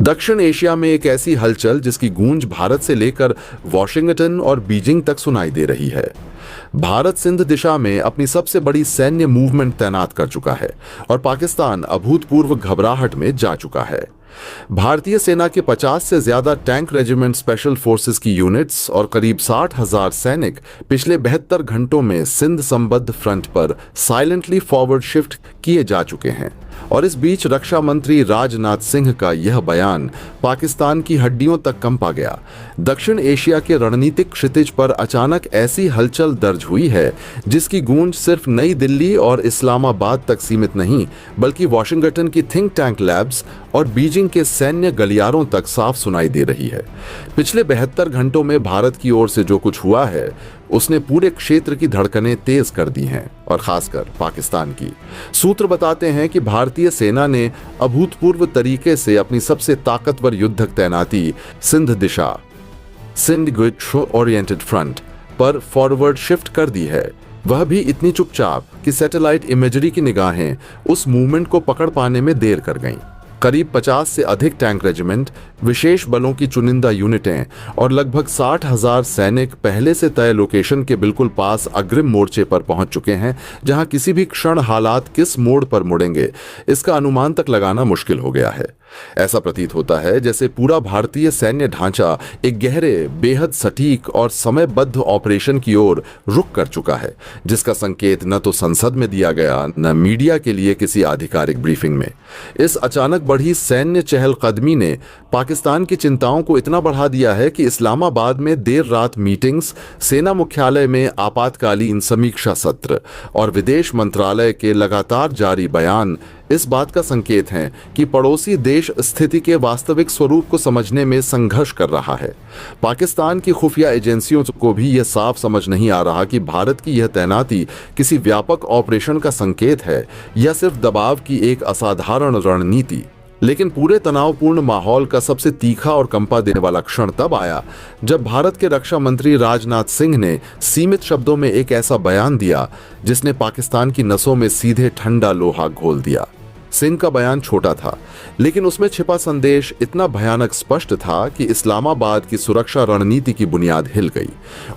दक्षिण एशिया में एक ऐसी हलचल जिसकी गूंज भारत से लेकर वॉशिंगटन और बीजिंग तक सुनाई दे रही है। भारत सिंध दिशा में अपनी सबसे बड़ी सैन्य मूवमेंट तैनात कर चुका है और पाकिस्तान अभूतपूर्व घबराहट में जा चुका है। भारतीय सेना के 50 से ज्यादा टैंक रेजिमेंट, स्पेशल फोर्सेस की यूनिट्स और करीब 60,000 सैनिक पिछले 72 घंटों में सिंध संबद्ध फ्रंट पर साइलेंटली फॉरवर्ड शिफ्ट किए जा चुके हैं। और इस बीच रक्षा मंत्री राजनाथ सिंह का यह बयान पाकिस्तान की हड्डियों तक कंपा गया। दक्षिण एशिया के रणनीतिक क्षितिज पर अचानक ऐसी हलचल दर्ज हुई है जिसकी गूंज सिर्फ नई दिल्ली और इस्लामाबाद तक सीमित नहीं, बल्कि वॉशिंगटन की थिंक टैंक लैब्स और बीजिंग के सैन्य गलियारों तक साफ सुनाई दे रही है। पिछले 72 घंटों में भारत की ओर से जो कुछ हुआ है उसने पूरे क्षेत्र की धड़कनें तेज कर दी हैं, और खासकर पाकिस्तान की। सूत्र बताते हैं कि भारतीय सेना ने अभूतपूर्व तरीके से अपनी सबसे ताकतवर युद्धक तैनाती सिंध दिशा, सिंध ओरिएंटेड फ्रंट पर फॉरवर्ड शिफ्ट कर दी है। वह भी इतनी चुपचाप कि सैटेलाइट इमेजरी की निगाहें उस मूवमेंट को पकड़ पाने में देर कर गईं। करीब 50 से अधिक टैंक रेजिमेंट, विशेष बलों की चुनिंदा यूनिटें और लगभग 60,000 सैनिक पहले से तय लोकेशन के बिल्कुल पास अग्रिम मोर्चे पर पहुंच चुके हैं, जहां किसी भी क्षण हालात किस मोड़ पर मुड़ेंगे इसका अनुमान तक लगाना मुश्किल हो गया है। ऐसा प्रतीत होता है जैसे पूरा भारतीय सैन्य ढांचा एक गहरे, बेहद सटीक और समयबद्ध ऑपरेशन की ओर रुख कर चुका है, जिसका संकेत न तो संसद में दिया गया, न मीडिया के लिए किसी आधिकारिक ब्रीफिंग में। इस अचानक बढ़ी सैन्य चहलकदमी ने पाकिस्तान की चिंताओं को इतना बढ़ा दिया है कि इस्लामाबाद में देर रात मीटिंग्स, सेना मुख्यालय में आपातकालीन समीक्षा सत्र और विदेश मंत्रालय के लगातार जारी बयान इस बात का संकेत हैं कि पड़ोसी देश स्थिति के वास्तविक स्वरूप को समझने में संघर्ष कर रहा है। पाकिस्तान की खुफिया एजेंसियों को भी यह साफ समझ नहीं आ रहा कि भारत की यह तैनाती किसी व्यापक ऑपरेशन का संकेत है या सिर्फ दबाव की एक असाधारण रणनीति। लेकिन पूरे तनावपूर्ण माहौल का सबसे तीखा और कंपा देने वाला क्षण तब आया जब भारत के रक्षा मंत्री राजनाथ सिंह ने सीमित शब्दों में एक ऐसा बयान दिया जिसने पाकिस्तान की नसों में सीधे ठंडा लोहा घोल दिया। सिंह का बयान छोटा था, लेकिन उसमें छिपा संदेश इतना भयानक स्पष्ट था कि इस्लामाबाद की सुरक्षा रणनीति की बुनियाद हिल गई।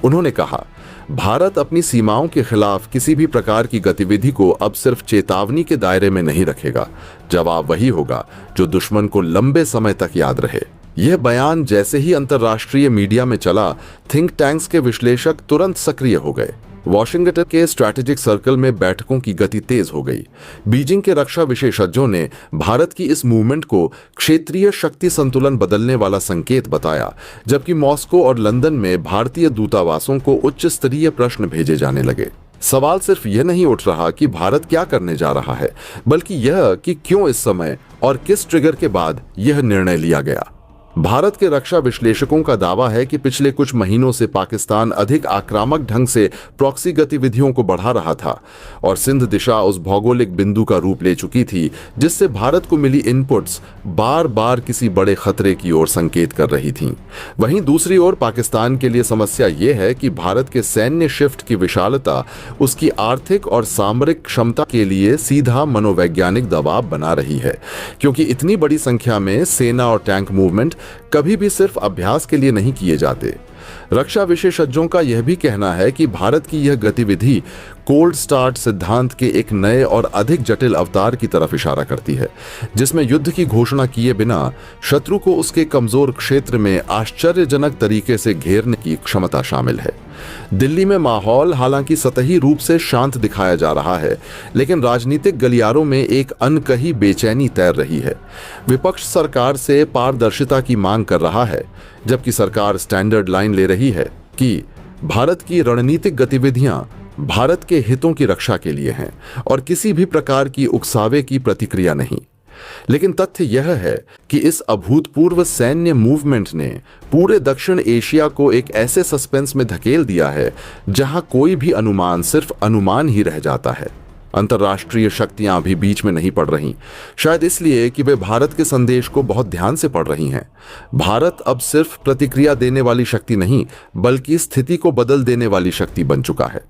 उन्होंने कहा, भारत अपनी सीमाओं के खिलाफ किसी भी प्रकार की गतिविधि को अब सिर्फ चेतावनी के दायरे में नहीं रखेगा। जवाब वही होगा जो दुश्मन को लंबे समय तक याद रहे। यह बयान जैसे ही अंतर्राष्ट्रीय मीडिया में चला, थिंक टैंक्स के विश्लेषक तुरंत सक्रिय हो गए। वॉशिंगटन के स्ट्रैटेजिक सर्कल में बैठकों की गति तेज हो गई। बीजिंग के रक्षा विशेषज्ञों ने भारत की इस मूवमेंट को क्षेत्रीय शक्ति संतुलन बदलने वाला संकेत बताया, जबकि मॉस्को और लंदन में भारतीय दूतावासों को उच्च स्तरीय प्रश्न भेजे जाने लगे। सवाल सिर्फ यह नहीं उठ रहा कि भारत क्या करने जा रहा है, बल्कि यह कि क्यों इस समय और किस ट्रिगर के बाद यह निर्णय लिया गया। भारत के रक्षा विश्लेषकों का दावा है कि पिछले कुछ महीनों से पाकिस्तान अधिक आक्रामक ढंग से प्रॉक्सी गतिविधियों को बढ़ा रहा था और सिंध दिशा उस भौगोलिक बिंदु का रूप ले चुकी थी जिससे भारत को मिली इनपुट्स बार बार किसी बड़े खतरे की ओर संकेत कर रही थीं। वहीं दूसरी ओर पाकिस्तान के लिए समस्या यह है कि भारत के सैन्य शिफ्ट की विशालता उसकी आर्थिक और सामरिक क्षमता के लिए सीधा मनोवैज्ञानिक दबाव बना रही है, क्योंकि इतनी बड़ी संख्या में सेना और टैंक मूवमेंट कभी भी सिर्फ अभ्यास के लिए नहीं किए जाते। रक्षा विशेषज्ञों का यह भी कहना है कि भारत की यह गतिविधि कोल्ड स्टार्ट सिद्धांत के एक नए और अधिक जटिल अवतार की तरफ इशारा करती है, जिसमें युद्ध की घोषणा किए बिना शत्रु को उसके कमजोर क्षेत्र में आश्चर्यजनक तरीके से घेरने की क्षमता शामिल है। दिल्ली में माहौल हालांकि सतही रूप से शांत दिखाया जा रहा है, लेकिन राजनीतिक गलियारों में एक अनकही बेचैनी तैर रही है। विपक्ष सरकार से पारदर्शिता की मांग कर रहा है, जबकि सरकार स्टैंडर्ड लाइन ले रही है कि भारत की रणनीतिक गतिविधियां भारत के हितों की रक्षा के लिए हैं और किसी भी प्रकार की उकसावे की प्रतिक्रिया नहीं। लेकिन तथ्य यह है कि इस अभूतपूर्व सैन्य मूवमेंट ने पूरे दक्षिण एशिया को एक ऐसे सस्पेंस में धकेल दिया है जहां कोई भी अनुमान सिर्फ अनुमान ही रह जाता है। अंतर्राष्ट्रीय शक्तियां भी बीच में नहीं पड़ रही, शायद इसलिए कि वे भारत के संदेश को बहुत ध्यान से पढ़ रही हैं। भारत अब सिर्फ प्रतिक्रिया देने वाली शक्ति नहीं, बल्कि स्थिति को बदल देने वाली शक्ति बन चुका है।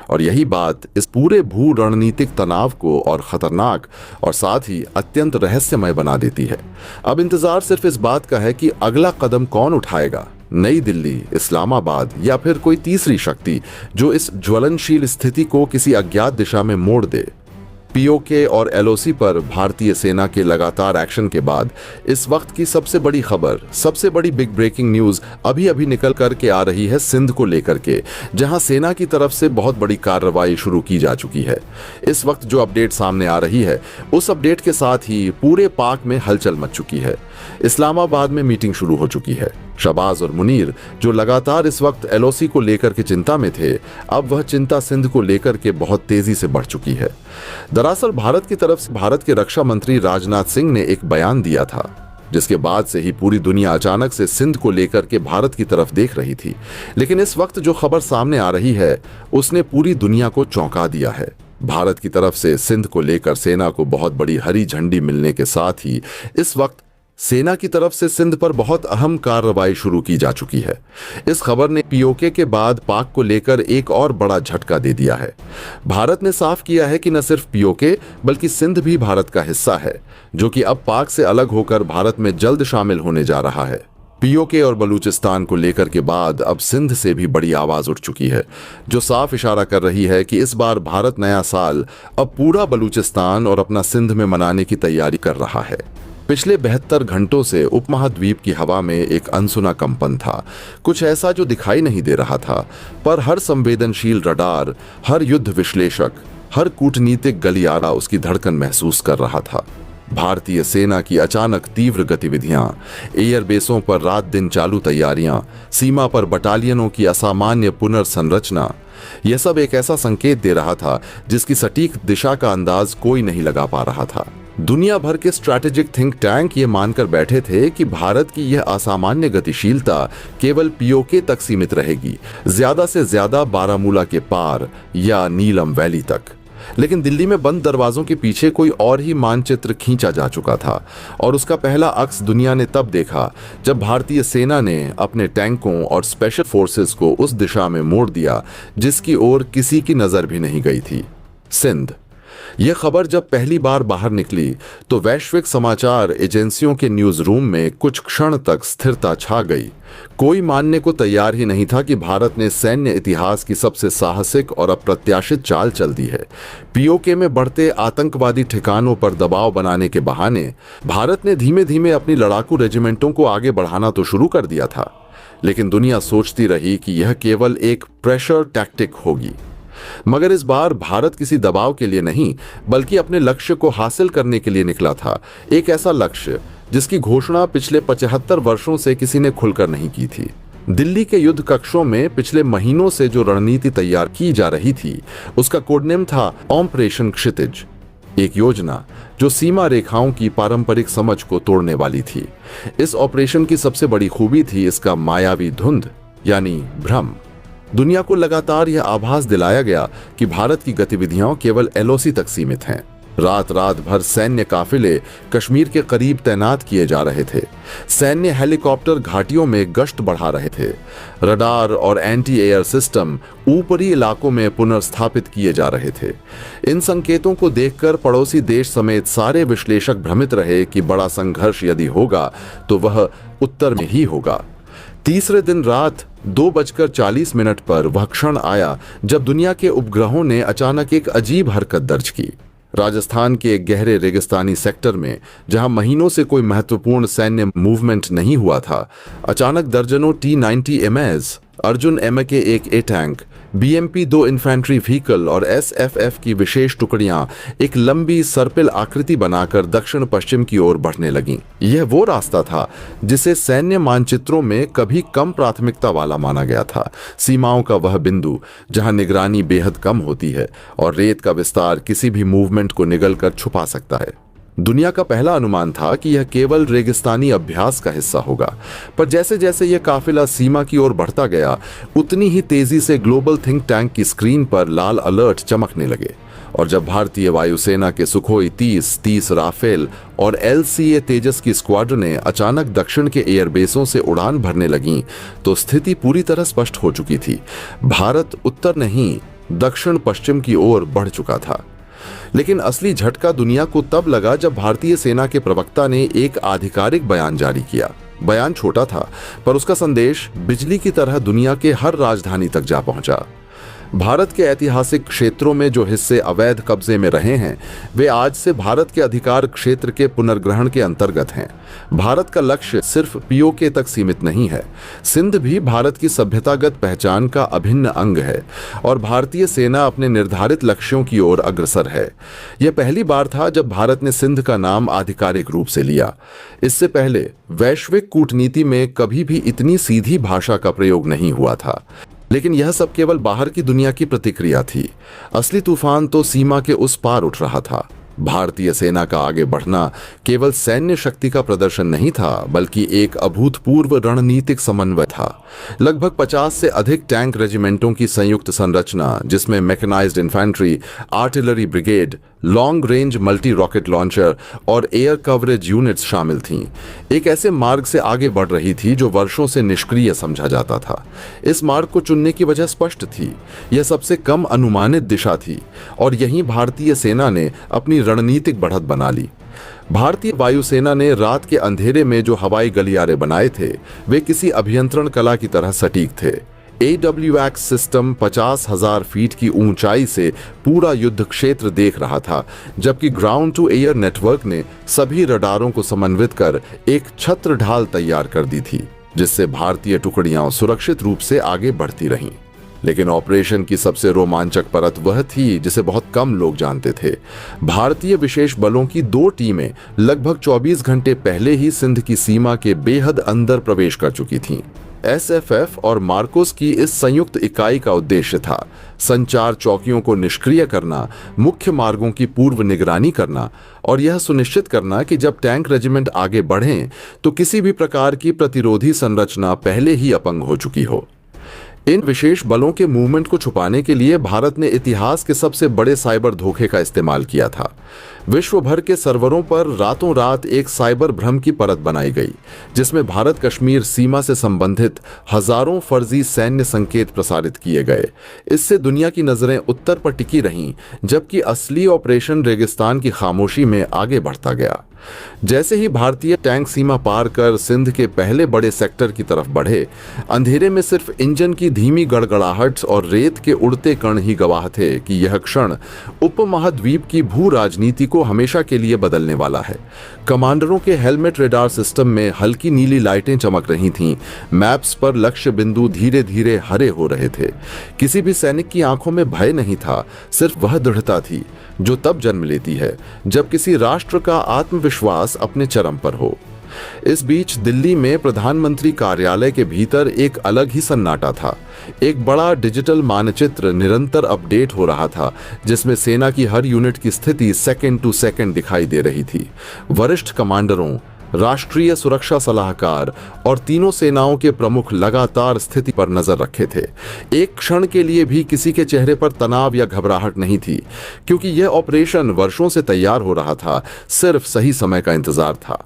और यही बात इस पूरे भू रणनीतिक तनाव को और खतरनाक और साथ ही अत्यंत रहस्यमय बना देती है। अब इंतजार सिर्फ इस बात का है कि अगला कदम कौन उठाएगा, नई दिल्ली, इस्लामाबाद या फिर कोई तीसरी शक्ति जो इस ज्वलनशील स्थिति को किसी अज्ञात दिशा में मोड़ दे। पीओके और एलओसी पर भारतीय सेना के लगातार एक्शन के बाद इस वक्त की सबसे बड़ी खबर, सबसे बड़ी बिग ब्रेकिंग न्यूज अभी अभी निकल करके आ रही है सिंध को लेकर के, जहां सेना की तरफ से बहुत बड़ी कार्रवाई शुरू की जा चुकी है। इस वक्त जो अपडेट सामने आ रही है, उस अपडेट के साथ ही पूरे पाक में हलचल मच चुकी है। इस्लामाबाद में मीटिंग शुरू हो चुकी है। शहबाज और मुनीर जो लगातार इस वक्त एलओसी को लेकर के चिंता में थे, अब वह चिंता सिंध को लेकर के बहुत तेजी से बढ़ चुकी है। दरअसल भारत की तरफ से भारत के रक्षा मंत्री राजनाथ सिंह ने एक बयान दिया था, जिसके बाद से ही पूरी दुनिया अचानक से सिंध को लेकर के भारत की तरफ देख रही थी। लेकिन इस वक्त जो खबर सामने आ रही है, उसने पूरी दुनिया को चौंका दिया है। भारत की तरफ से सिंध को लेकर सेना को बहुत बड़ी हरी झंडी मिलने के साथ ही इस वक्त सेना की तरफ से सिंध पर बहुत अहम कार्रवाई शुरू की जा चुकी है। इस खबर ने पीओके के बाद पाक को लेकर एक और बड़ा झटका दे दिया है। भारत ने साफ किया है कि न सिर्फ पीओके बल्कि सिंध भी भारत का हिस्सा है, जो कि अब पाक से अलग होकर भारत में जल्द शामिल होने जा रहा है। पीओके और बलूचिस्तान को लेकर के बाद अब सिंध से भी बड़ी आवाज उठ चुकी है, जो साफ इशारा कर रही है कि इस बार भारत नया साल अब पूरा बलूचिस्तान और अपना सिंध में मनाने की तैयारी कर रहा है। पिछले 72 घंटों से उपमहाद्वीप की हवा में एक अनसुना कंपन था, कुछ ऐसा जो दिखाई नहीं दे रहा था, पर हर संवेदनशील रडार, हर युद्ध विश्लेषक, हर कूटनीतिक गलियारा उसकी धड़कन महसूस कर रहा था। भारतीय सेना की अचानक तीव्र गतिविधियां, एयरबेसों पर रात दिन चालू तैयारियां, सीमा पर बटालियनों की असामान्य पुनर्संरचना, यह सब एक ऐसा संकेत दे रहा था जिसकी सटीक दिशा का अंदाज कोई नहीं लगा पा रहा था। दुनिया भर के स्ट्रैटेजिक थिंक टैंक ये मानकर बैठे थे कि भारत की यह असामान्य गतिशीलता केवल पीओके तक सीमित रहेगी, ज्यादा से ज्यादा बारामूला के पार या नीलम वैली तक। लेकिन दिल्ली में बंद दरवाजों के पीछे कोई और ही मानचित्र खींचा जा चुका था, और उसका पहला अक्स दुनिया ने तब देखा जब भारतीय सेना ने अपने टैंकों और स्पेशल फोर्सेस को उस दिशा में मोड़ दिया जिसकी ओर किसी की नजर भी नहीं गई थी, सिंध। यह खबर जब पहली बार बाहर निकली तो वैश्विक समाचार एजेंसियों के न्यूज रूम में कुछ क्षण तक स्थिरता छा गई। कोई मानने को तैयार ही नहीं था कि भारत ने सैन्य इतिहास की सबसे साहसिक और अप्रत्याशित चाल चल दी है। पीओके में बढ़ते आतंकवादी ठिकानों पर दबाव बनाने के बहाने भारत ने धीमे धीमे अपनी लड़ाकू रेजिमेंटों को आगे बढ़ाना तो शुरू कर दिया था, लेकिन दुनिया सोचती रही कि यह केवल एक प्रेशर टैक्टिक होगी। मगर इस बार भारत किसी दबाव के लिए नहीं, बल्कि अपने लक्ष्य को हासिल करने के लिए निकला था। एक ऐसा लक्ष्य जिसकी घोषणा पिछले 75 वर्षों से किसी ने खुलकर नहीं की थी। दिल्ली के युद्ध कक्षों में पिछले महीनों से जो रणनीति तैयार की जा रही थी, उसका कोडनेम था ऑपरेशन क्षितिज, एक योजना जो सीमा रेखाओं की पारंपरिक समझ को तोड़ने वाली थी। इस ऑपरेशन की सबसे बड़ी खूबी थी इसका मायावी धुंध, यानी भ्रम। दुनिया को लगातार यह आभास दिलाया गया कि भारत की गतिविधियां केवल एलओसी तक सीमित हैं। रात रात भर सैन्य काफिले कश्मीर के करीब तैनात किए जा रहे थे। सैन्य हेलीकॉप्टर घाटियों में गश्त बढ़ा रहे थे। रडार और एंटी एयर सिस्टम ऊपरी इलाकों में पुनर्स्थापित किए जा रहे थे। इन संकेतों को देखकर पड़ोसी देश समेत सारे विश्लेषक भ्रमित रहे कि बड़ा संघर्ष यदि होगा तो वह उत्तर में ही होगा। तीसरे दिन रात 2:40 पर वह क्षण आया जब दुनिया के उपग्रहों ने अचानक एक अजीब हरकत दर्ज की। राजस्थान के एक गहरे रेगिस्तानी सेक्टर में, जहां महीनों से कोई महत्वपूर्ण सैन्य मूवमेंट नहीं हुआ था, अचानक दर्जनों T-90 MS, अर्जुन MK एक ए टैंक, BMP-2 इन्फेंट्री व्हीकल और SFF की विशेष टुकड़ियां एक लंबी सर्पिल आकृति बनाकर दक्षिण पश्चिम की ओर बढ़ने लगीं। यह वो रास्ता था जिसे सैन्य मानचित्रों में कभी कम प्राथमिकता वाला माना गया था। सीमाओं का वह बिंदु जहां निगरानी बेहद कम होती है और रेत का विस्तार किसी भी मूवमेंट को निगल कर छुपा सकता है। दुनिया का पहला अनुमान था कि यह केवल रेगिस्तानी अभ्यास का हिस्सा होगा, पर जैसे जैसे यह काफिला सीमा की ओर बढ़ता गया, उतनी ही तेजी से ग्लोबल थिंक टैंक की स्क्रीन पर लाल अलर्ट चमकने लगे। और जब भारतीय वायुसेना के सुखोई 30 राफेल और LCA तेजस की स्क्वाड्रनें अचानक दक्षिण के एयरबेसों से उड़ान भरने लगीं, तो स्थिति पूरी तरह स्पष्ट हो चुकी थी। भारत उत्तर नहीं दक्षिण पश्चिम की ओर बढ़ चुका था। लेकिन असली झटका दुनिया को तब लगा जब भारतीय सेना के प्रवक्ता ने एक आधिकारिक बयान जारी किया। बयान छोटा था, पर उसका संदेश बिजली की तरह दुनिया के हर राजधानी तक जा पहुंचा। भारत के ऐतिहासिक क्षेत्रों में जो हिस्से अवैध कब्जे में रहे हैं, वे आज से भारत के अधिकार क्षेत्र के पुनर्ग्रहण के अंतर्गत हैं। भारत का लक्ष्य सिर्फ पीओके तक सीमित नहीं है। सिंध भी भारत की सभ्यतागत पहचान का अभिन्न अंग है और भारतीय सेना अपने निर्धारित लक्ष्यों की ओर अग्रसर है। यह पहली बार था जब भारत ने सिंध का नाम आधिकारिक रूप से लिया। इससे पहले वैश्विक कूटनीति में कभी भी इतनी सीधी भाषा का प्रयोग नहीं हुआ था। लेकिन यह सब केवल बाहर की दुनिया की प्रतिक्रिया थी। असली तूफान तो सीमा के उस पार उठ रहा था। भारतीय सेना का आगे बढ़ना केवल सैन्य शक्ति का प्रदर्शन नहीं था, बल्कि एक अभूतपूर्व रणनीतिक समन्वय था। लगभग 50 से अधिक टैंक रेजिमेंटों की संयुक्त संरचना, जिसमें mechanised infantry, artillery brigade, long range multi rocket launcher और एयर कवरेज यूनिट्स शामिल थीं, एक ऐसे मार्ग से आगे बढ़ रही थी जो वर्षों से निष्क्रिय समझा जाता था। इस मार्ग को चुनने की वजह स्पष्ट थी। यह सबसे कम अनुमानित दिशा थी और यहीं भारतीय सेना ने अपनी रणनीतिक बढ़त बना ली। भारतीय वायुसेना ने रात के अंधेरे में जो हवाई गलियारे बनाए थे, वे किसी अभियंत्रण कला की तरह सटीक थे। AWACS सिस्टम 50,000 फीट की ऊंचाई से पूरा युद्ध क्षेत्र देख रहा था, जबकि ग्राउंड टू एयर नेटवर्क ने सभी रडारों को समन्वित कर एक छत्र ढाल तैयार कर दी थी, जिससे भारतीय टुकड़ियां सुरक्षित रूप से आगे बढ़ती रहीं। लेकिन ऑपरेशन की सबसे रोमांचक परत वह थी जिसे बहुत कम लोग जानते थे। भारतीय विशेष बलों की 2 टीमें लगभग 24 घंटे पहले ही सिंध की सीमा के बेहद अंदर प्रवेश कर चुकी थीं। SFF और मार्कोस की इस संयुक्त इकाई का उद्देश्य था संचार चौकियों को निष्क्रिय करना, मुख्य मार्गों की पूर्व निगरानी करना और यह सुनिश्चित करना कि जब टैंक रेजिमेंट आगे बढ़ें तो किसी भी प्रकार की प्रतिरोधी संरचना पहले ही अपंग हो चुकी हो। इन विशेष बलों के मूवमेंट को छुपाने के लिए भारत ने इतिहास के सबसे बड़े साइबर धोखे का इस्तेमाल किया था। विश्व भर के सर्वरों पर रातों रात एक साइबर भ्रम की परत बनाई गई, जिसमें भारत कश्मीर सीमा से संबंधित हजारों फर्जी सैन्य संकेत प्रसारित किए गए। इससे दुनिया की नजरें उत्तर पर टिकी रहीं, जबकि असली ऑपरेशन रेगिस्तान की खामोशी में आगे बढ़ता गया। जैसे ही भारतीय टैंक सीमा पार कर सिंध के पहले बड़े सेक्टर की तरफ बढ़े, अंधेरे में सिर्फ इंजन की धीमी गड़गड़ाहट और रेत के उड़ते कण ही गवाह थे कि यह क्षण उपमहाद्वीप की भू राजनीति को हमेशा के लिए बदलने वाला है। कमांडरों के हेलमेट रेडार सिस्टम में हल्की नीली लाइटें चमक रही थीं। मैप्स पर लक्ष्य बिंदु धीरे धीरे हरे हो रहे थे। किसी भी सैनिक की आंखों में भय नहीं था, सिर्फ वह दृढ़ता थी जो तब जन्म लेती है जब किसी राष्ट्र का आत्मविश्वास अपने चरम पर हो। इस बीच दिल्ली में प्रधानमंत्री कार्यालय के भीतर एक अलग ही सन्नाटा था। एक बड़ा डिजिटल मानचित्र निरंतर अपडेट हो रहा था, जिसमें सेना की हर यूनिट की स्थिति सेकंड टू सेकंड दिखाई दे रही थी। वरिष्ठ कमांडरों, राष्ट्रीय सुरक्षा सलाहकार और तीनों सेनाओं के प्रमुख लगातार स्थिति पर नजर रखे थे। एक क्षण के लिए भी किसी के चेहरे पर तनाव या घबराहट नहीं थी, क्योंकि यह ऑपरेशन वर्षों से तैयार हो रहा था, सिर्फ सही समय का इंतजार था।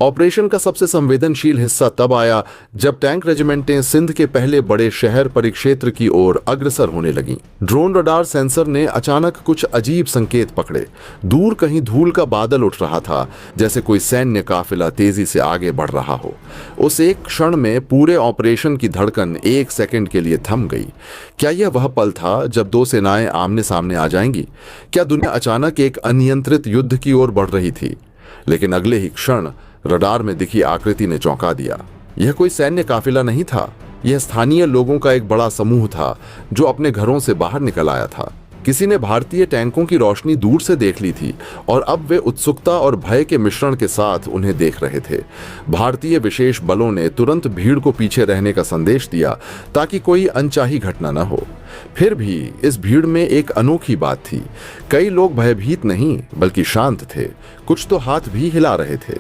ऑपरेशन का सबसे संवेदनशील हिस्सा तब आया जब टैंक रेजिमेंटें सिंध के पहले बड़े शहर परिक्षेत्र की ओर अग्रसर होने लगीं। ड्रोन रडार सेंसर ने अचानक कुछ अजीब संकेत पकड़े। दूर कहीं धूल का बादल उठ रहा था, जैसे कोई सैन्य काफिला तेजी से आगे बढ़ रहा हो। उस एक क्षण में पूरे ऑपरेशन की धड़कन 1 सेकंड के लिए थम गई। क्या यह वह पल था जब 2 सेनाएं आमने सामने आ जाएंगी? क्या दुनिया अचानक एक अनियंत्रित युद्ध की ओर बढ़ रही थी? लेकिन अगले ही क्षण रडार में दिखी आकृति ने चौंका दिया। यह कोई सैन्य काफिला नहीं था, यह स्थानीय लोगों का एक बड़ा समूह था जो अपने घरों से बाहर निकल आया था। किसी ने भारतीय टैंकों की रोशनी दूर से देख ली थी और अब वे उत्सुकता और भय के मिश्रण के साथ उन्हें देख रहे थे। भारतीय विशेष बलों ने तुरंत भीड़ को पीछे रहने का संदेश दिया ताकि कोई अनचाही घटना न हो। फिर भी इस भीड़ में एक अनोखी बात थी। कई लोग भयभीत नहीं बल्कि शांत थे, कुछ तो हाथ भी हिला रहे थे।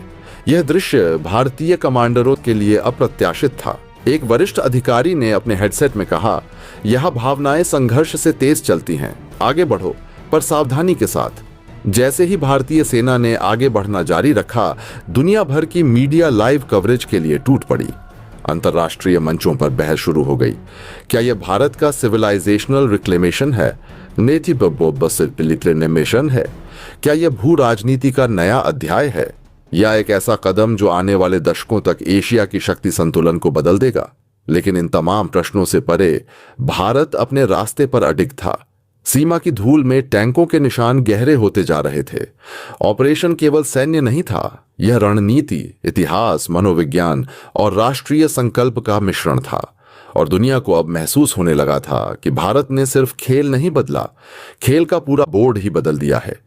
यह दृश्य भारतीय कमांडरों के लिए अप्रत्याशित था। एक वरिष्ठ अधिकारी ने अपने हेडसेट में कहा, यह भावनाएं संघर्ष से तेज चलती हैं, आगे बढ़ो पर सावधानी के साथ। जैसे ही भारतीय सेना ने आगे बढ़ना जारी रखा, दुनिया भर की मीडिया लाइव कवरेज के लिए टूट पड़ी। अंतर्राष्ट्रीय मंचों पर बहस शुरू हो गई। क्या यह भारत का सिविलाइजेशनल रिक्लेमेशन है, नेटिव है? क्या यह भू राजनीति का नया अध्याय है, या एक ऐसा कदम जो आने वाले दशकों तक एशिया की शक्ति संतुलन को बदल देगा? लेकिन इन तमाम प्रश्नों से परे भारत अपने रास्ते पर अडिग था। सीमा की धूल में टैंकों के निशान गहरे होते जा रहे थे। ऑपरेशन केवल सैन्य नहीं था, यह रणनीति, इतिहास, मनोविज्ञान और राष्ट्रीय संकल्प का मिश्रण था। और दुनिया को अब महसूस होने लगा था कि भारत ने सिर्फ खेल नहीं बदला, खेल का पूरा बोर्ड ही बदल दिया है।